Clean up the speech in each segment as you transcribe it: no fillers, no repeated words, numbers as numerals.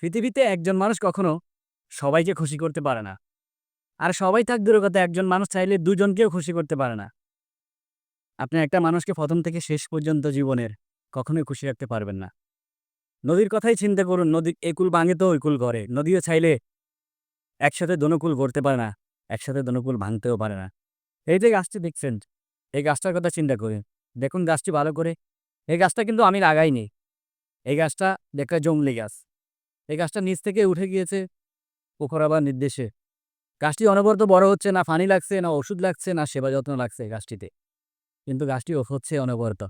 পৃথিবীতে একজন মানুষ কখনো সবাইকে খুশি করতে পারে না। আর সবাই থাক দূরের কথা, একজন মানুষ চাইলে দুজনকেও খুশি করতে পারে না। আপনি একটা মানুষকে ১ম থেকে শেষ পর্যন্ত জীবনের কখনোই খুশি রাখতে পারবেন না। নদীর কথাই চিন্তা করুন, নদী একুল ভাঙে তো ওইকুল গড়ে। নদীও চাইলে একসাথে দোনোকুল গড়তে পারে না, একসাথে দোনোকুল ভাঙতেও পারে না। এই যে গাছটি দেখছেন, এই গাছটার কথা চিন্তা করেন। দেখুন গাছটি ভালো করে। এই গাছটা কিন্তু আমি লাগাইনি। এই গাছটা একটা জংলি গাছ। এই গাছটা নিচ থেকে উঠে গিয়েছে উপরওয়ালার নির্দেশে। গাছটি অনবরত বড় হচ্ছে, না পানি লাগছে, না ওষুধ লাগছে, না সেবা যত্ন লাগছে গাছটিতে। কিন্তু গাছটি হচ্ছে অনবরত।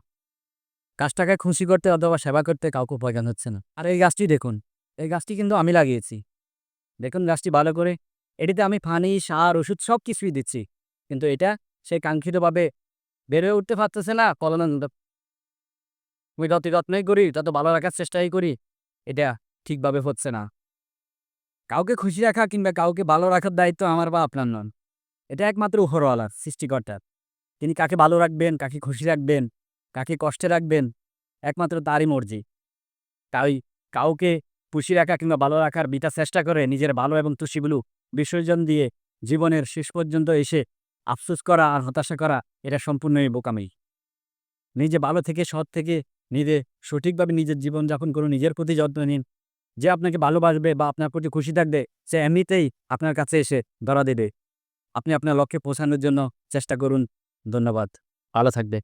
গাছটাকে খুশি করতে অথবা সেবা করতে কাউকে প্রয়োজন হচ্ছে না। আর এই গাছটি দেখুন, এই গাছটি কিন্তু আমি লাগিয়েছি। দেখুন গাছটি ভালো করে। এটিতে আমি পানি, সার, ওষুধ সবকিছুই দিচ্ছি। কিন্তু এটা সে কাঙ্ক্ষিতভাবে বেড়ে উঠতে পারতেছে না। আমি যত যত্নই করি, তত ভালো রাখার চেষ্টাই করি। এটা ঠিকভাবে হচ্ছে না। কাউকে খুশি রাখা কিংবা কাউকে ভালো রাখার দায়িত্ব আমার বা আপনার নন। এটা একমাত্র উপরওয়ালার, সৃষ্টিকর্তার। তিনি কাকে ভালো রাখবেন, কাকে খুশি রাখবেন, কাকে কষ্টে রাখবেন, একমাত্র তারই মর্জি। তাই কাউকে খুশি রাখা কিংবা ভালো রাখার বৃথা চেষ্টা করে নিজের ভালো এবং তুষ্টিগুলো বিসর্জন দিয়ে জীবনের শেষ পর্যন্ত এসে আফসোস করা আর হতাশা করা, এটা সম্পূর্ণই বোকামি। নিজে ভালো থেকে, সৎ থেকে, নিজে সঠিকভাবে নিজের জীবনযাপন করুন, নিজের প্রতি যত্ন নিন। যে আপনাকে ভালোবাসবে বা আপনার প্রতি খুশি থাকবে, সে এমনিতেই আপনার কাছে এসে ধরা দেবে। আপনি আপনার লক্ষ্যে পৌঁছানোর জন্য চেষ্টা করুন। ধন্যবাদ। ভালো থাকবে।